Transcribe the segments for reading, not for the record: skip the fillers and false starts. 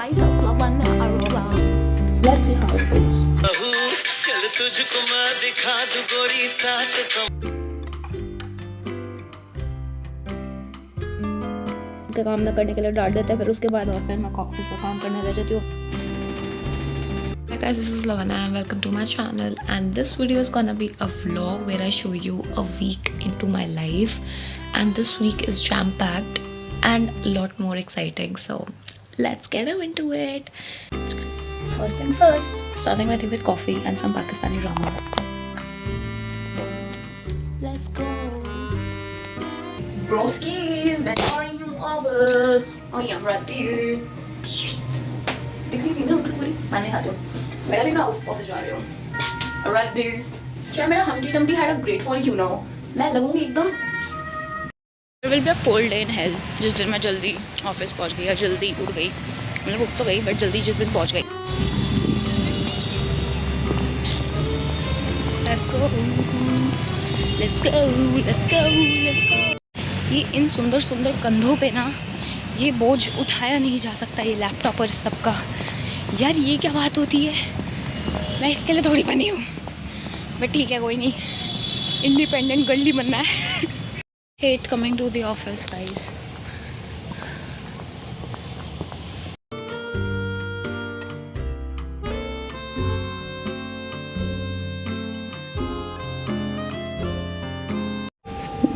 myself love one around. Let's see how it goes. चल तुझको मैं दिखा दूं गोरी सात का काम ना करने के लिए डांट देता है, फिर उसके बाद और फिर मैं ऑफिस का काम करने लग जाती हूँ. Hi guys, this is Lavana and welcome to my channel, and this video is gonna be a vlog where I show you a week into my life, and this week is jam-packed and a lot more exciting, so let's get into it. First thing first, starting my day with coffee and some Pakistani drama. So, let's go. Broskies, when are you August? Oh yeah, right here. दिखी थी ना उठ पूरी मैंने हाथ जो मेरा भी मैं ऑफिस जा रही हूँ राइट देयर. चल मेरा humpty dumpty had a great fall क्यों ना हो, मैं लगूंगी एकदम. There will be a cold day in hell जिस दिन मैं जल्दी ऑफिस पहुंच गई या जल्दी उठ गई. मतलब उठ तो गई बट जल्दी जिस दिन पहुंच गई. Let's go let's go let's go let's go. ये इन सुंदर सुंदर कंधों पे ना ये बोझ उठाया नहीं जा सकता, ये लैपटॉप और सबका. यार ये क्या बात होती है, मैं इसके लिए थोड़ी बनी हूँ, बट ठीक है कोई नहीं, इंडिपेंडेंट गर्ली बनना है. Hate coming to the office guys.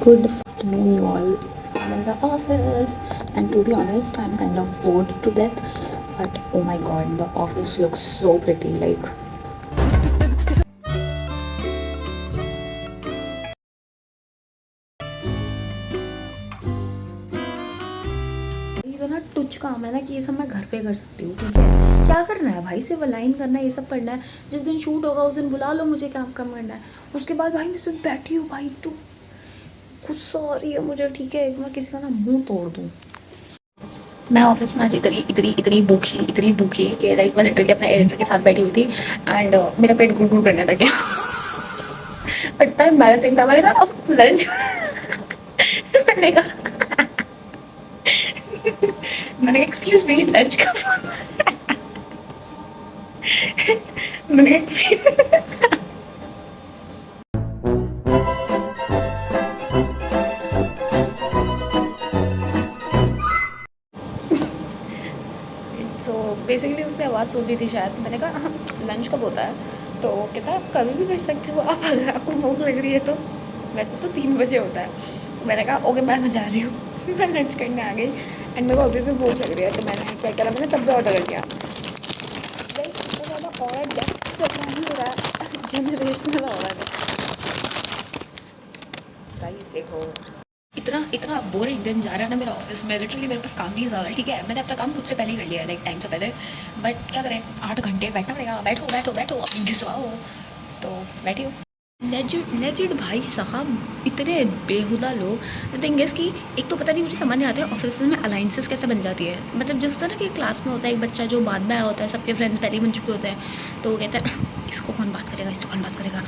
Good afternoon, you all. I'm in the office, and to be honest, I'm kind of bored to death. But oh my god, the office looks so pretty. Like, इतना टुच काम है ना कि ये सब मैं घर पे कर सकती हूँ. ठीक है, क्या करना है भाई, सिर्फ अलाइन करना है, ये सब करना है. जिस दिन शूट होगा उस दिन बुला लो मुझे, क्या काम करना है. उसके बाद भाई मैं सिर्फ बैठी हूँ. भाई तू गुस्सा आ रही है मुझे, ठीक है, मैं किसी का ना मुंह तोड़ दूँ. मैं ऑफिस में आज इतनी भूखी कि लाइक मैं लिटरली अपने एडिटर के साथ बैठी हुई थी एंड मेरा पेट गुड़ गुड़ करने लग गया. इतना एम्बैरेसिंग था. मैंने कहा अब लंच मैंने कहा एक्सक्यूज मी लंच का फोन. मैंने सो बेसिकली उसने आवाज़ सुन ली थी शायद. तो मैंने कहा लंच कब होता है, तो कहता कभी भी कर सकते हो आप अगर आपको भूख लग रही है तो. वैसे तो 3 बजे होता है. मैंने कहा ओके बाय, मैं जा रही हूँ. मैं लंच करने आ गई एंड मेरे को अभी भी भूख लग रही है. तो मैंने क्या करा, मैंने सब्ज़ी ऑर्डर कर दिया. भाई इतना ज़्यादा ऑर्डर चल रहा ही हो रहा है, जनरेशनल ऑर्डर है गाइस. देखो इतना बोरिंग दिन जा रहा है ना मेरा ऑफिस में. लिटरली मेरे पास काम नहीं ज़्यादा. ठीक है, मैंने अपना काम खुद से पहले ही कर लिया है, लाइक टाइम से पहले. बट क्या करें, 8 घंटे बैठना पड़ेगा. बैठो बैठो बैठो अपनी घिसवाओ. तो बैठी हूँ. लेजिड भाई साहब, इतने बेहुदा लोग. थिंग इज़ कि एक तो पता नहीं मुझे समझ नहीं आता है ऑफिस में अलाइंसेस कैसे बन जाती है. मतलब जिस तरह कि क्लास में होता है एक बच्चा जो बाद में आया होता है, सबके फ्रेंड्स पहले ही बन चुके होते हैं, तो वो कहते हैं इसको कौन बात करेगा, इसको कौन बात करेगा.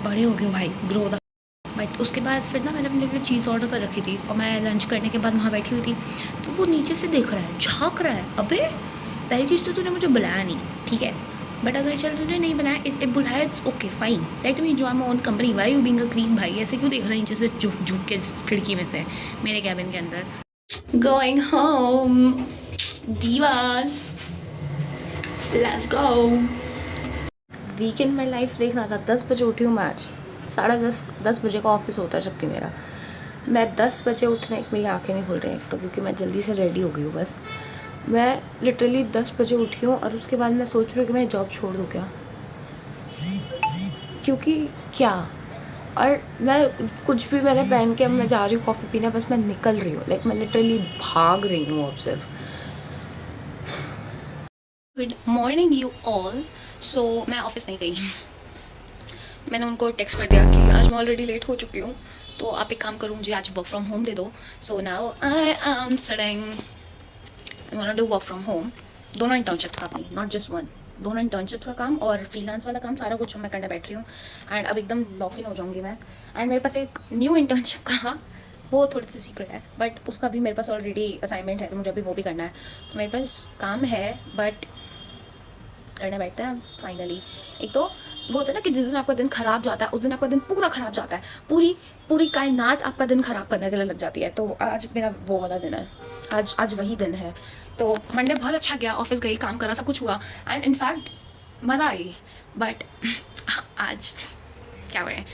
बड़े हो गए भाई, ग्रो द. बट उसके बाद फिर ना मैंने अपने लिए चीज़ ऑर्डर कर रखी थी और मैं लंच करने के बाद वहाँ बैठी हुई थी. तो वो नीचे से देख रहा है, झाँक रहा है. अबे पहली चीज़ तो तूने मुझे बुलाया नहीं, ठीक है, बट अगर चल तूने नहीं बनाया बुलाया it's okay fine, let me enjoy my own company. Why you being a cream भाई, ऐसे क्यों देख रहा है नीचे से झुक झुक के खिड़की में से मेरे कैबिन के अंदर. Going home divas, let's go. Week in my life देखना था. 10 बजे उठी हूँ मैं आज. 10:30 बजे का ऑफिस होता है जबकि मेरा. मैं 10 बजे उठने, मेरी आंखें नहीं खुल रही हैं तो क्योंकि मैं जल्दी से रेडी हो गई हूँ. बस मैं लिटरली 10 बजे उठी हूँ और उसके बाद मैं सोच रही हूँ कि मैं जॉब छोड़ दूँ क्या, क्योंकि क्या. और मैं कुछ भी मैंने पहन के अब मैं जा रही हूँ कॉफ़ी पीने. बस मैं निकल रही हूँ, लाइक मैं लिटरली भाग रही हूँ अब सिर्फ. Good morning you all. So मैं ऑफिस नहीं गई. मैंने उनको टेक्स्ट कर दिया कि आज मैं ऑलरेडी लेट हो चुकी हूँ, तो आप एक काम करो, मुझे आज वर्क फ्रॉम होम दे दो. So now I am sitting, I want to do work from home. दोनों इंटर्नशिप्स का अपनी, नॉट जस्ट वन, दोनों इंटर्नशिप्स का काम और फ्रीलांस वाला काम सारा कुछ मैं करने बैठ रही हूँ. एंड अब एकदम लॉक इन हो जाऊँगी मैं. एंड मेरे पास एक न्यू इंटर्नशिप का वो थोड़ी सी सीक्रेट है, बट उसका भी मेरे पास ऑलरेडी असाइनमेंट है, तो मुझे अभी वो भी करना है। तो मेरे पास काम है, बट करने बैठते हैं फाइनली। एक तो वो होता है ना कि जिस दिन आपका दिन खराब जाता है उस दिन आपका दिन पूरा खराब जाता है, पूरी पूरी कायनात आपका दिन खराब करने के लिए लग जाती है। तो आज मेरा वो वाला दिन है, आज वही दिन है। तो मंडे बहुत अच्छा गया, ऑफिस गई, काम करा, सब कुछ हुआ एंड इनफैक्ट मज़ा आई। बट आज क्या बोले,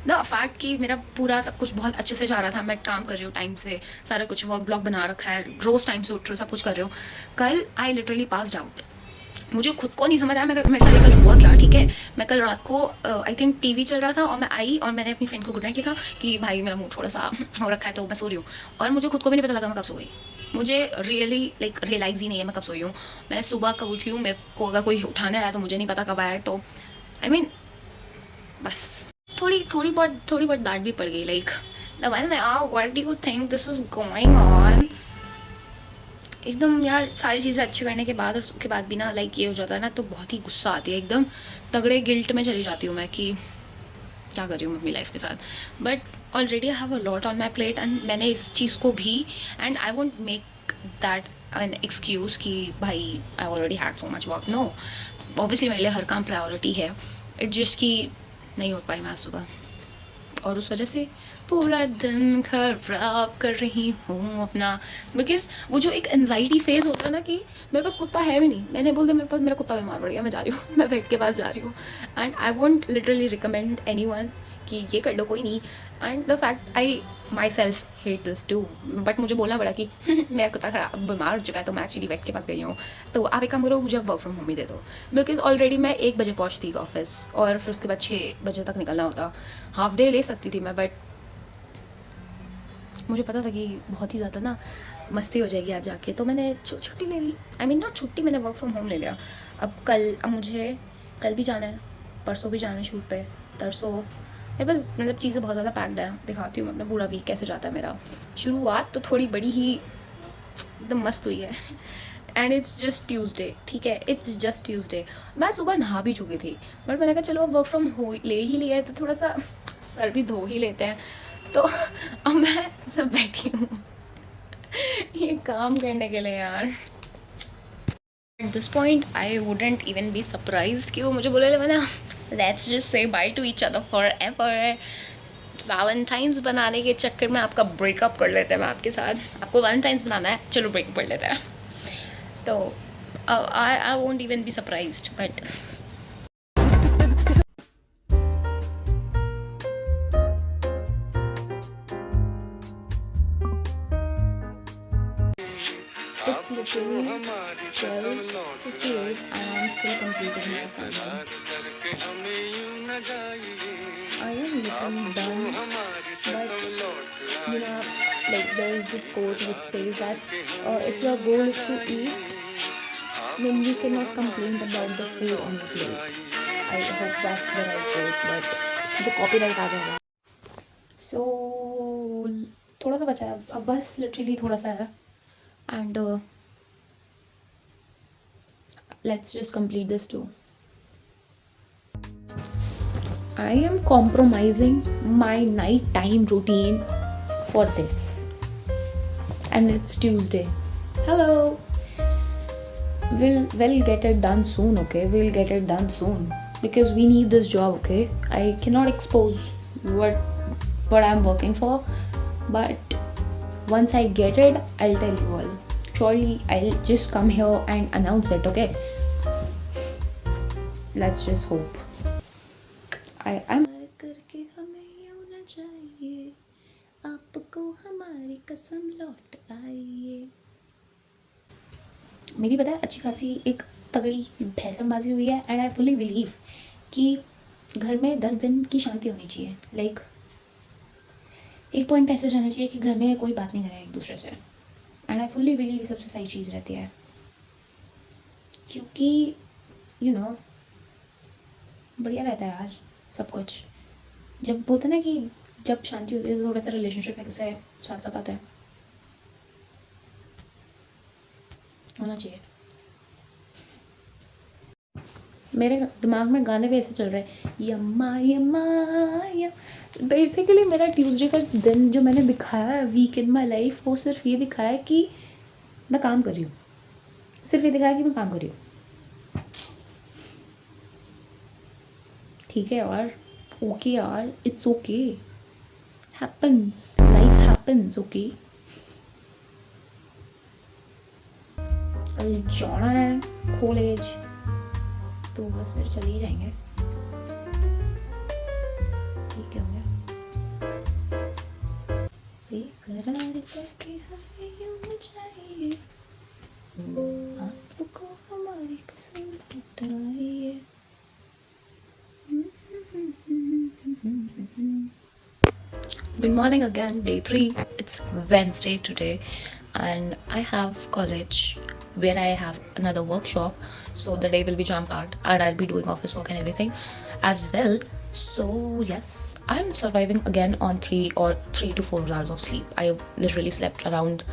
द फैक्ट कि मेरा पूरा सब कुछ बहुत अच्छे से जा रहा था, मैं काम कर रही हूँ टाइम से, सारा कुछ वर्क ब्लॉक बना रखा है, रोज़ टाइम से उठ रही हूँ, सब कुछ कर रही हूँ। कल आई लिटरली पास्ड आउट। मुझे खुद को नहीं समझ आया मेरे साथ कल हुआ क्या। ठीक है, मैं कल रात को आई थिंक टीवी चल रहा था और मैं आई और मैंने अपनी फ्रेंड को गुड नाइट लिखा कि भाई मेरा मूड थोड़ा सा हो रखा है तो मैं सो रही हूँ। और मुझे खुद को भी नहीं पता लगा मैं कब सो गई। मुझे रियली रियलाइज़ ही नहीं है मैं कब सोई हूँ। मैं सुबह कब उठी हूँ, मेरे को अगर कोई उठाने आया तो मुझे नहीं पता कब आया। तो आई मीन बस थोड़ी बहुत डांट भी पड़ गई। What do you think this is going on. एकदम यार सारी चीज़ें अच्छी करने के बाद और उसके बाद भी ना ये हो जाता है ना, तो बहुत ही गुस्सा आती है, एकदम तगड़े गिल्ट में चली जाती हूँ मैं कि क्या कर रही हूँ अपनी लाइफ के साथ। But already I have a lot on my plate and मैंने इस चीज़ को भी, and I won't make that an excuse कि भाई I already had so much work. No, obviously मेरे लिए हर काम प्रायोरिटी है। इट जस्ट कि नहीं उठ पाई मैं आज सुबह और उस वजह से पूरा दिन खराब कर रही हूँ अपना। बिकॉज वो जो एक एनजाइटी फेज होता है ना कि मेरे पास कुत्ता है भी नहीं, मैंने बोल दिया मेरे पास मेरा कुत्ता बीमार पड़ गया, मैं जा रही हूँ, मैं वेट के पास जा रही हूँ। And I won't literally recommend any one कि ये कर लो, कोई नहीं। And the fact I myself hate this too, but मुझे बोलना पड़ा कि मेरा कुत्ता खराब बीमार हो चुका है तो मैं एक्चुअली वेट के पास गई हूँ। तो आप एक काम करो, मुझे वर्क फ्रॉम होम ही दे दो। बिकॉज ऑलरेडी मैं 1 बजे पहुँचती ऑफिस और फिर उसके बाद 6 बजे तक निकलना होता। हाफ डे ले सकती थी मैं, बट मुझे पता था कि बहुत ही ज़्यादा ना मस्ती हो जाएगी आज जाके, तो मैंने छुट्टी ले ली। आई मीन नॉट छुट्टी, मैंने वर्क फ्रॉम होम ले लिया। अब मुझे कल भी जाना है, परसों भी जाना है शूट पे, तरसों ये बस मतलब चीज़ें बहुत ज़्यादा पैक्ड है। दिखाती हूँ मैं अपना पूरा वीक कैसे जाता है मेरा। शुरुआत तो थोड़ी बड़ी ही एकदम मस्त हुई है एंड इट्स जस्ट ट्यूसडे। ठीक है, इट्स जस्ट ट्यूसडे। मैं सुबह नहा भी चुकी थी, बट मैंने कहा चलो अब वर्क फ्रॉम हो ले ही लिया है तो थोड़ा सा सर भी धो ही लेते हैं। तो अब मैं सब बैठी हूँ ये काम करने के लिए यार। At this point I wouldn't even be surprise कि वो मुझे बोले मैंने let's just say by two each other for ever. Valentine's बनाने के चक्कर में आपका ब्रेकअप कर लेते हैं मैं आपके साथ। आपको वैलेंटाइंस बनाना है, चलो ब्रेकअप कर लेते हैं। तो I won't even be surprised, but it's literally 12:58 and I'm still completing my assignment. I am literally done, but you know, there is this quote which says that if your goal is to eat, then you cannot complain about the food on your plate. I hope that's the right quote, but the copyright आ जाएगा. So थोड़ा सा बचा है अब, बस literally थोड़ा सा है and let's just complete this too. I am compromising my night-time routine for this, and it's Tuesday. Hello. We'll get it done soon, okay? We'll get it done soon because we need this job, okay? I cannot expose what I'm working for, but once I get it, I'll tell you all. Surely I'll just come here and announce it, okay? Let's just hope. I'm करके हमें यूं न चाहिए, आपको हमारी कसम लौट आइए। मेरी पता है अच्छी खासी एक तगड़ी भैंसमबाजी हुई है एंड आई फुली बिलीव कि घर में 10 दिन की शांति होनी चाहिए। एक पॉइंट पैसे जाना चाहिए कि घर में कोई बात नहीं करे एक दूसरे से, एंड आई फुली बिलीव ये सबसे सही चीज़ रहती है, क्योंकि यू नो बढ़िया रहता है यार सब कुछ। जब बोलते ना कि जब शांति होती है तो थोड़ा सा रिलेशनशिप से साथ साथ आता है, होना चाहिए। मेरे दिमाग में गाने भी ऐसे चल रहे हैं, यम्मा यम्मा यम। बेसिकली मेरा ट्यूसडे का दिन जो मैंने दिखाया है वीक इन माई लाइफ, वो सिर्फ ये दिखाया है कि मैं काम कर रही हूँ, सिर्फ ये दिखाया कि मैं काम कर रही हूँ। ठीक है यार, ओके यार, it's okay, happens, life happens, okay. कल जाना है कॉलेज, तो बस फिर चले ही जाएंगे। ठीक है, हो गया। बेकरार करके हमें यूं चाहिए, आपको हमारी कसम लौटाइए। Good morning again, day 3. It's Wednesday today, and I have college where I have another workshop. So the day will be jam packed, and I'll be doing office work and everything as well. So yes, I'm surviving again on 3 to 4 hours of sleep. I literally slept around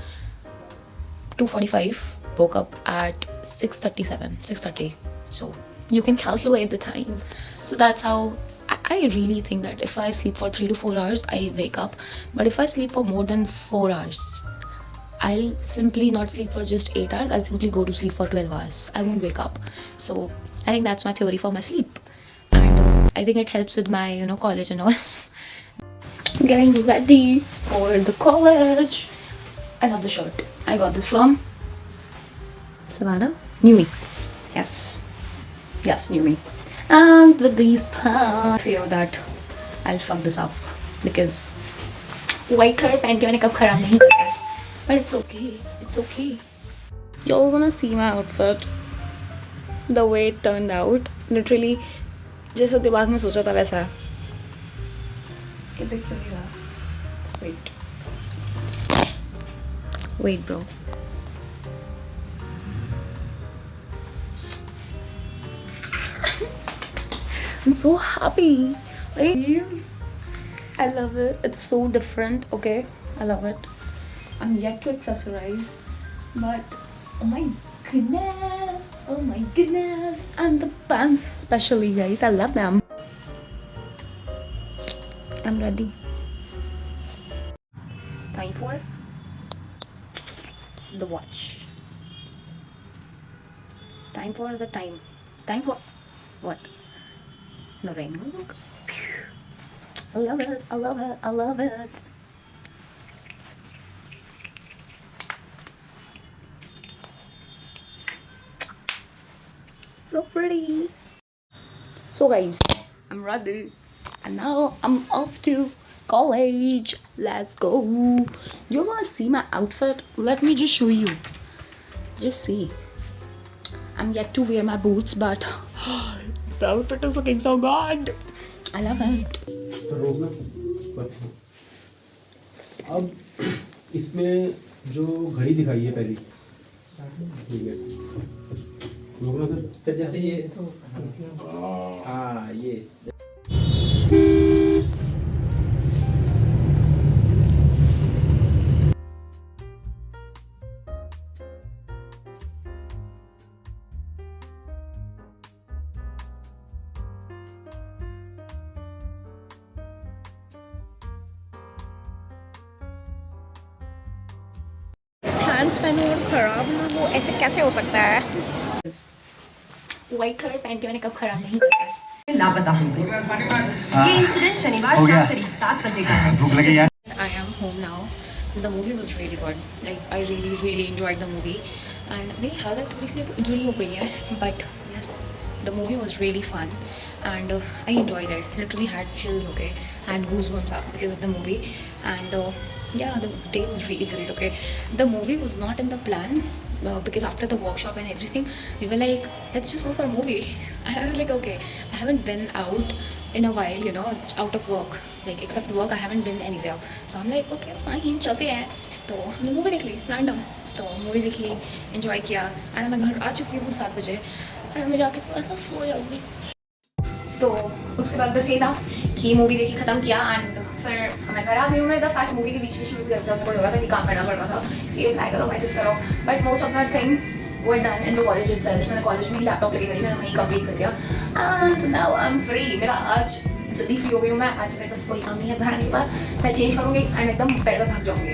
2:45, woke up at 6:30. So you can calculate the time. So that's how I really think that if I sleep for 3 to 4 hours, I wake up. But if I sleep for more than 4 hours, I'll simply not sleep for just 8 hours. I'll simply go to sleep for 12 hours. I won't wake up. So I think that's my theory for my sleep. And I think it helps with my, college and all. Getting ready for the college. I love the shirt. I got this from Savannah. New Me. Yes, New Me. And with these pants, I feel that I'll fuck this up because white color पहन के मैंने कब खराब नहीं किया, but it's okay. Y'all wanna see my outfit? The way it turned out, literally जैसा दिमाग में सोचा था वैसा है। ये देख क्यों नहीं रहा? Wait bro. I'm so happy. I love it. It's so different. Okay, I love it. I'm yet to accessorize, but oh my goodness, and the pants especially, guys. I love them. I'm ready. Time for the watch. Time for the time. Time for what? The ring. I love it. So pretty. So guys, I'm ready. And now I'm off to college. Let's go. Do you wanna see my outfit? Let me just show you. Just see. I'm yet to wear my boots, but the outfit is looking so good. I love it. अब इसमें जो घड़ी दिखाई है पहली, ठीक है, रोकना सर। फिर जैसे ये हाँ ये पैंट्स पहनो और खराब ना हो, ऐसे कैसे हो सकता है? व्हाइट कलर पहन के मैंने कब खराब नहीं किया। लापता हूँ। ये इंसिडेंट शनिवार शाम करीब 7 बजे का है। भूख लगी यार। I am home now. The movie was really good. Like I really enjoyed the movie. And मेरी हालत थोड़ी सी जुड़ी हो गई है, but yes, the movie was really fun. And I enjoyed it. Literally had chills, okay, and goosebumps up because of the movie. And yeah, the day was really great. Okay, the movie was not in the plan because after the workshop and everything, we were like, let's just go for a movie. And I was like, okay, I haven't been out in a while, you know, out of work, like except work, I haven't been anywhere. So I'm like, okay, fine, चलते हैं. तो हमने movie देख ली random, तो movie देख ली, enjoy किया, and मैं घर आ चुकी हूँ 7 बजे, एंड मैं जाके थोड़ा सा सो जाऊँगी. तो उसके बाद बस ये था कि मूवी देखी, ख़त्म किया, एंड फिर मैं घर आ गई हूँ. मैं द फैक्ट मूवी के बीच में शूट करता हूँ, कोई हो रहा था कि काम करना पड़ रहा था कि अप्लाई करो, मैसेज करो, but most of that thing वो done in the college itself. मैंने कॉलेज में ही लैपटॉप लेके गई, मैंने वहीं कंप्लीट कर दिया and now I M free. मेरा आज जल्दी फ्री हो गई हूँ मैं। आज मेरे पास कोई काम नहीं है। घर आने के बाद मैं चेंज करूँगी एंड एकदम बेड पर भाग जाऊँगी।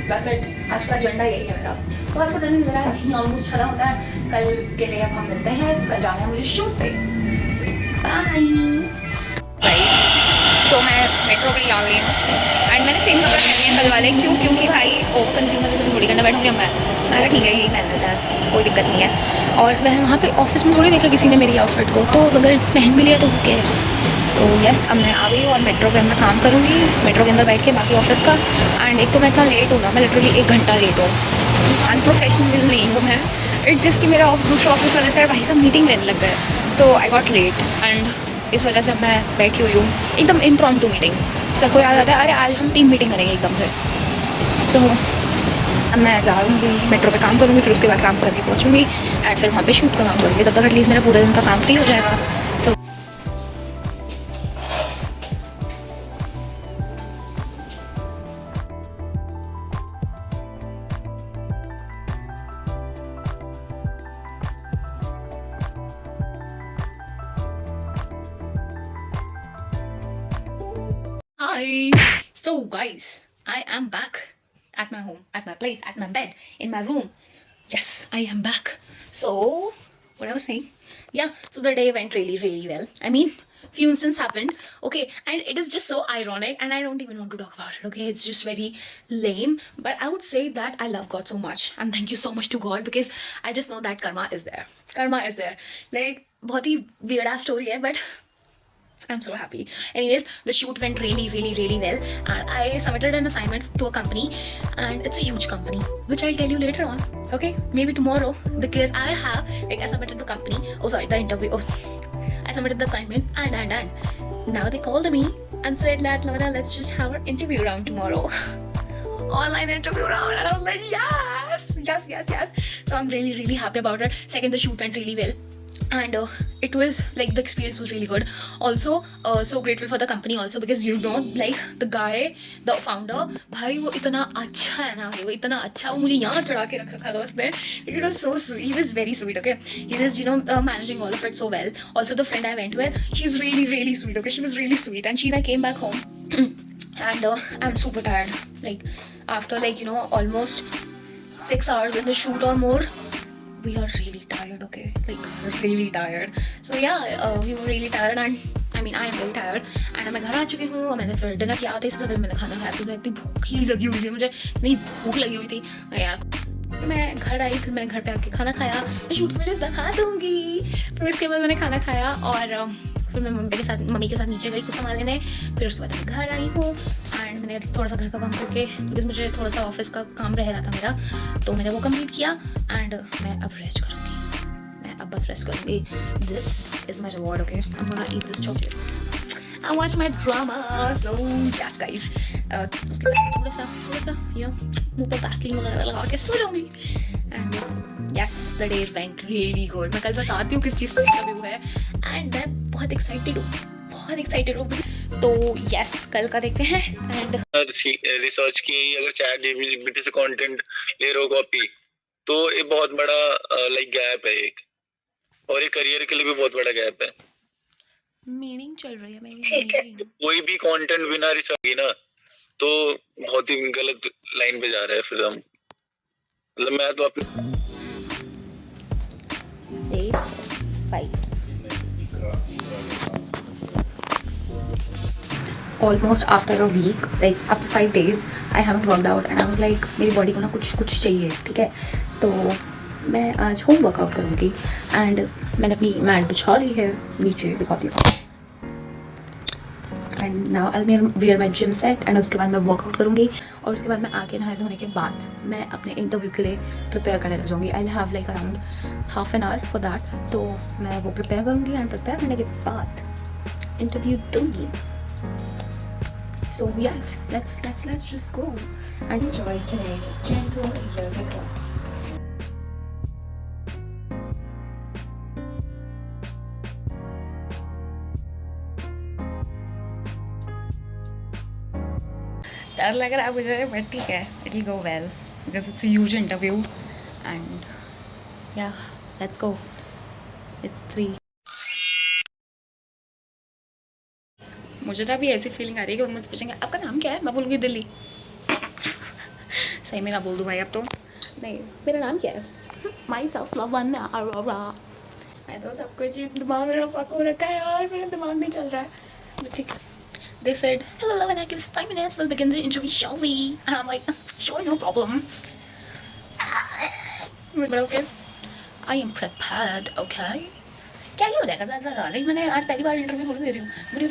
That's it. आज का एजेंडा यही है मेरा। तो आज का दिन मेरा ही ऑलमोस्ट खत्म होता है। कल के लिए अब हम मिलते हैं। कल जाना है मुझे शूट पे। Bye guys. सो मैं मेट्रो पे ही आ गई हूँ एंड मैंने सेम कपड़ा पहने हैं कल वाले। क्योंकि भाई ओवर कंज्यूमर से थोड़ी करना बैठूँगी मैं कहा ठीक है यही पहन लेता है, कोई दिक्कत नहीं है। और वह वहाँ पे ऑफिस में थोड़ी देखा किसी ने मेरी आउटफिट को, तो अगर पहन भी लिया तो हु केयर्स। तो यस, अब मैं आ गई हूँ और मेट्रो पे मैं काम करूँगी, मेट्रो के अंदर बैठ के बाकी ऑफिस का। एंड एक तो मैं इतना लेट हूँ ना, मैं लिटरली 1 घंटा लेट हूँ। अनप्रोफेशनल नहीं हूँ मैं, इट्स जस्ट कि मेरा दूसरा ऑफिस वाले सर भाई सब मीटिंग लेने लग गए, तो आई गॉट लेट एंड इस वजह से मैं बैठी हुई हूँ एकदम इम्प्रॉम्प्टू मीटिंग। सर को याद आता है अरे आज हम टीम मीटिंग करेंगे एकदम से। तो अब मैं जाऊँगी मेट्रो पे काम करूँगी, फिर उसके बाद काम करके पहुँचूँगी एंड फिर वहाँ पे शूट का काम करूँगी। तब तक एटलीस्ट मेरा पूरे दिन का काम फ्री हो जाएगा। तो Hi. So guys, I am back at my home, at my place, at my bed, in my room. Yes, I am back. So, what I was saying, yeah, so the day went really well. I mean, few instances happened, okay, and it is just so ironic and I don't even want to talk about it, okay, it's just very lame, but I would say that I love God so much and thank you so much to God because I just know that karma is there. Like, बहुत ही weird ass story है, but I'm so happy. Anyways, the shoot went really well and I submitted an assignment to a company and it's a huge company which I'll tell you later on, okay, maybe tomorrow, because I have I submitted the interview. I submitted the assignment and now they called me and said that Lavana, let's just have our interview round tomorrow. Online interview round, and I was like yes. So I'm really happy about it. Second, the shoot went really well and it was like the experience was really good. Also so grateful for the company also because you know like the guy, the founder, भाई वो इतना अच्छा है ना, वो इतना अच्छा, वो मुझे यहाँ चढ़ा के रखा था उसने. It was so sweet. He was very sweet, okay. He was managing all of it so well. Also the friend I went with, she's really sweet, okay. She was really sweet and I came back home and I'm super tired. Like after almost 6 hours in the shoot or more, we are really tired, okay, like really tired. So yeah, we were really tired and I mean I am very tired and मैं घर आ चुकी हूँ और मैंने फिर dinner किया था, इससे पहले मैंने खाना खाया, तो मुझे इतनी भूख ही लगी हुई थी, मुझे इतनी भूख लगी हुई थी यार. मैं घर आई, फिर मैंने घर पे आके खाना खाया, मैं शूट वीडियोस दिखा दूँगी. फिर उसके बाद मैंने खाना खाया और फिर मैं मम्मी के साथ नीचे गई कुछ सामान लेने. फिर उसके बाद मैं घर आई हूँ एंड मैंने थोड़ा सा घर का काम करके, बिकॉज मुझे थोड़ा सा ऑफिस का काम रह रहा था मेरा, तो मैंने वो कंप्लीट किया एंड मैं अब रेस्ट करूँगी. मैं अब बस रेस्ट करूँगी. This is my reward, okay. I am gonna eat this chocolate and watch my drama. So yes guys, उसके बाद थोड़ा सा मुँह पर वैसलीन वगैरह लगा के सो जाऊँगी. And yes, the day went really good. मैं कल बताती हूँ किस चीज़ का इंटरव्यू है एंड मैं बहुत एक्साइटेड हूँ. तो yes, कल का देखते हैं. एंड रिसर्च की, अगर चैट जीपीटी से कंटेंट ले रहे हो कॉपी, तो ये बहुत बड़ा लाइक गैप है एक, और ये करियर के लिए भी बहुत बड़ा गैप है. मीनिंग चल रही है मेरी. कोई भी कंटेंट बिना रिसर्च की ना तो बहुत ही गलत लाइन पे जा रहा है. फिर हम मतलब मैं तो अपने Almost after a week, like after 5 days, I haven't worked out and I was like मेरी बॉडी को ना कुछ चाहिए, ठीक है. तो मैं आज होम वर्कआउट करूँगी एंड मैंने अपनी मैट बिछा ली है नीचे, दिखाती हूँ. And now I wear my gym set and उसके बाद मैं वर्कआउट करूँगी और उसके बाद मैं आके नहाए धोने के बाद मैं अपने इंटरव्यू के लिए प्रिपेयर करने लग जाऊँगी. I have like around half an hour for that. तो मैं वो प्रिपेयर करूँगी एंड प्रिपेयर करने के बाद इंटरव्यू दूँगी. So yes, let's just go and enjoy today's gentle yoga class. डर लग रहा है मुझे, बट ठीक है, it will go well because it's a huge interview and Yeah, let's go. It's 3. मुझे तो अभी ऐसी फीलिंग आ रही है कि वो मुझसे पूछेंगे आपका नाम क्या है, मैं बोलूँगी दिल्ली। सही में ना बोल दूँ भाई अब तो। नहीं, मेरा नाम क्या है? माई सेल्फ लवन। ऐसा सब कुछ दिमाग में पक हो रखा है और मेरा दिमाग नहीं चल रहा है, but ठीक है। They said, hello Lavana, give us 5 minutes, we'll begin the interview, shall we? And I'm like, sure, no problem. But okay, I am prepared, okay? क्या ही हो जाएगा ज़्यादा। लाइक मैंने आज पहली बार इंटरव्यू थोड़ी दे रही हूँ, बट यू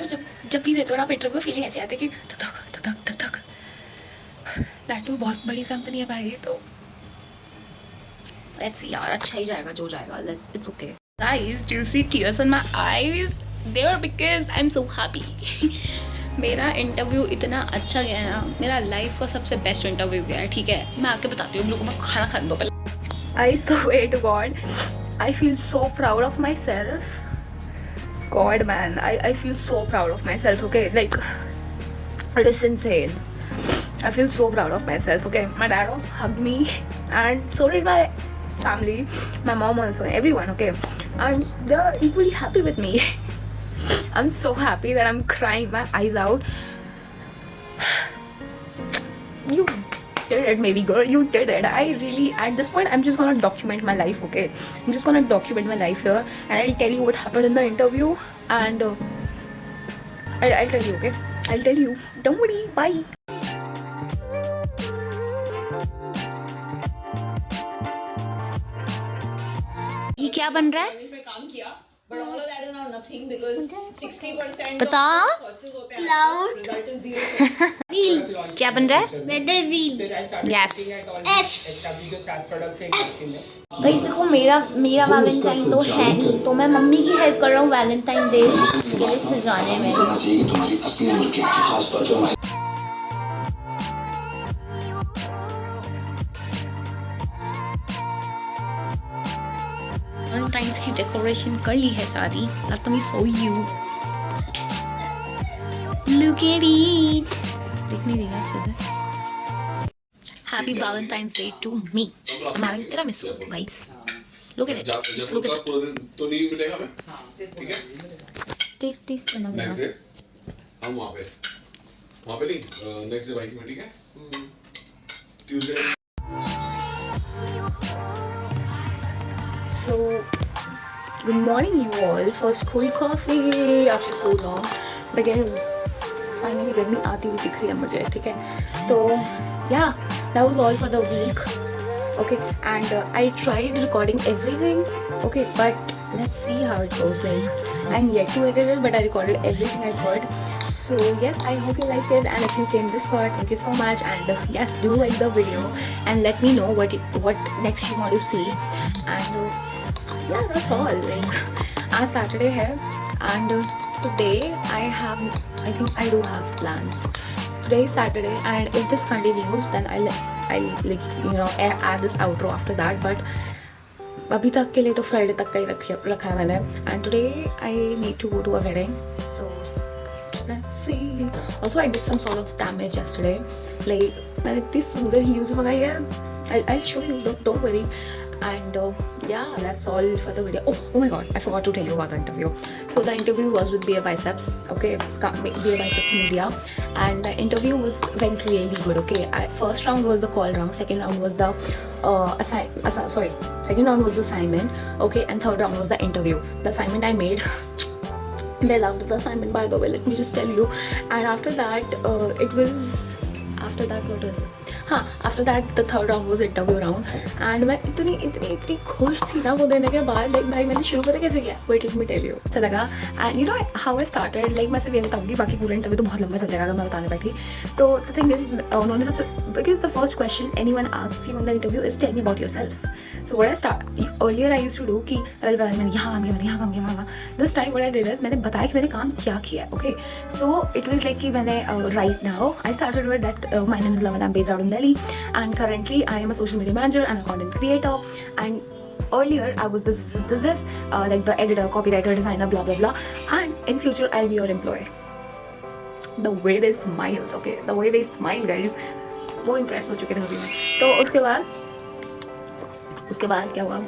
जब भी देते हो ना आप इंटरव्यू, फीलिंग ऐसी आती है कि धक धक धक धक धक। दैट टू बहुत बड़ी कंपनी है भाई, तो लेट्स सी यार, अच्छा ही जाएगा जो जाएगा, it's okay. Guys, do you see tears in my eyes? They are because I'm so happy. मेरा इंटरव्यू इतना अच्छा गया ना, मेरा लाइफ का सबसे बेस्ट इंटरव्यू गया है, ठीक है। मैं आके बताती हूँ, लोगों को मैं खाना खाने दो पहले। I swear to God, I feel so proud of myself. God man, I feel so proud of myself, okay? Like, it is insane. I feel so proud of myself, okay? My dad also hugged me, and so did my family, my mom also, everyone, okay? And they're equally happy with me. I'm so happy that I'm crying my eyes out. You did it, maybe girl, you did it. I really, at this point, I'm just gonna document my life, okay? I'm just gonna document my life here, and I'll tell you what happened in the interview, and I'll tell you, okay? I'll tell you. Don't worry, bye. ये क्या बन रहा है? बता। Wheel क्या बन रहा है? Weather wheel. यस। गाइस देखो, मेरा वैलेंटाइन तो है नहीं, तो मैं मम्मी की हेल्प कर रहा हूँ वैलेंटाइन डे के लिए सजाने में। वैलेंटाइंस की डेकोरेशन कर ली है सारी। Let me show you. Look at it. देख नहीं रही अच्छे से। Happy Valentine's Day to me. I'm having tiramisu, guys. Look at it. Just look at it. तो नहीं मिलेगा मैं, ठीक है? Taste करना नेक्स्ट पड़ेगा। डे हम वहाँ पे नहीं, नेक्स्ट डे बाइक में, ठीक है? Tuesday. So, good morning you all. First cold coffee after so long because finally गर्मी आती हुई दिख रही है मुझे, ठीक है। तो yeah, that was all for the week. Okay, and I tried recording everything. Okay, but let's see how it goes. Like, I'm yet to edit it, but I recorded everything I could. So yes, I hope you liked it, and if you came this far, thank you so much. And yes, do like the video and let me know what next you want to see. And yeah, that's all. Like, आज Saturday है, and today I think I do have plans. Today is Saturday, and if this continues, then I'll like add this outro after that. But अभी तक के लिए तो Friday तक का ही रखा है मैंने. And today I need to go to a wedding, so let's see. Also, I did some sort of damage yesterday. Like, मैंने इतनी सुंदर heels मंगाई है. I'll show you. Don't worry. And yeah, that's all for the video. Oh my god, I forgot to tell you about the interview. So the interview was with Beer Biceps, okay, Beer Biceps Media, and the interview went really good. Okay, first round was the call round, second round was the second round was the assignment, okay, and third round was the interview. The assignment I made. They loved the assignment, by the way, let me just tell you. And after that, after that the third round was interview round, and मैं इतनी खुश थी ना वो देने के बाद. Like भाई मैंने शुरू पता कैसे किया, wait let me tell you. अच्छा लगा. And you know how I started, like मैं सिर्फ ये बताऊंगी, बाकी पूरा इंटरव्यू तो बहुत लंबा चल जाएगा अगर मैं बताने बैठी. तो the thing is, उन्होंने सबसे, because the first question anyone asks you in the interview is tell me about yourself. So what I start earlier I used to do कि मैंने यहाँ काम किया. This time what I did is मैंने बताया कि मैंने काम क्या किया. Okay, so it was like कि मैंने right now I started with that my name is Lavana, I'm based out in Delhi, and currently I am a social media manager and a content creator. And earlier I was this like the editor, copywriter, designer, blah blah blah, and in future I'll be your employee. The way they smiled, okay, the way they smile guys, वो impress हो चुके थे अभी में. तो उसके बाद क्या हुआ,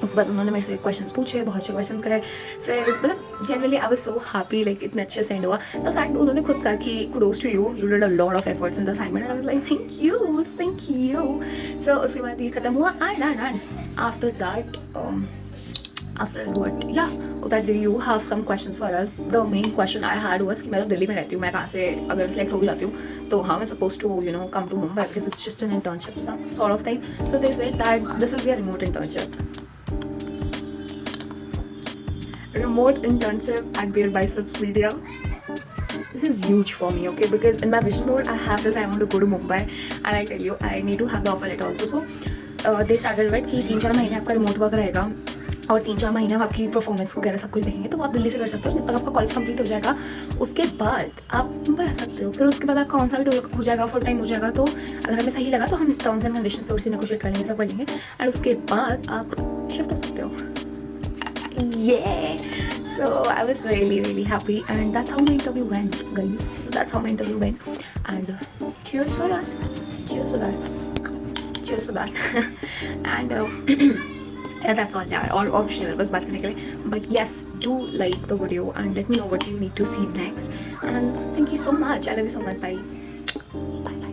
उसके बाद उन्होंने मेरे से क्वेश्चंस पूछे, बहुत अच्छे क्वेश्चंस करे। फिर मतलब generally I was so happy, like इतने अच्छे से एंड हुआ। द फैक्ट उन्होंने खुद कहा कि kudos to you, you did a lot of efforts in the assignment, and I was like thank you. So उसके बाद ये खत्म हुआ and after that after what, yeah, that day you have some questions for us. The main question I had was कि मैं तो दिल्ली में रहती हूँ, मैं कहाँ से अगर सेलेक्ट हो भी जाती हूँ तो how am I supposed to, you know, come to Mumbai because it's just an internship, some sort of thing. So they said that this will be a remote internship. Remote internship at Bare Biceps Media. This is huge for me, okay, because in my vision board I have this, I want to go to Mumbai, and I tell you I need to have the offer letter also. So they started with कि 3-4 महीने आपका remote work रहेगा और 3-4 महीने में आपकी performance वगैरह सब कुछ देखेंगे, तो आप दिल्ली से कर सकते हो। अगर आपका कॉलेज कंप्लीट हो जाएगा उसके बाद आप मुंबई आ सकते हो। फिर उसके बाद आपका ऑन साइट हो जाएगा, फुल टाइम हो जाएगा। तो अगर हमें सही लगा तो हम टर्म्स एंड कंडीशन थोड़ी सी नेगोशिएट कर लेंगे, सब कर लेंगे, एंड उसके बाद आप शिफ्ट हो सकते हो। So I was really happy, and that's how my interview went, guys. That's how my interview went, and cheers for that. And yeah, that's all यार, और कुछ नहीं बस बात करने के लिए। But yes, do like the video and let me know what you need to see next, and thank you so much. I love you so much. Bye.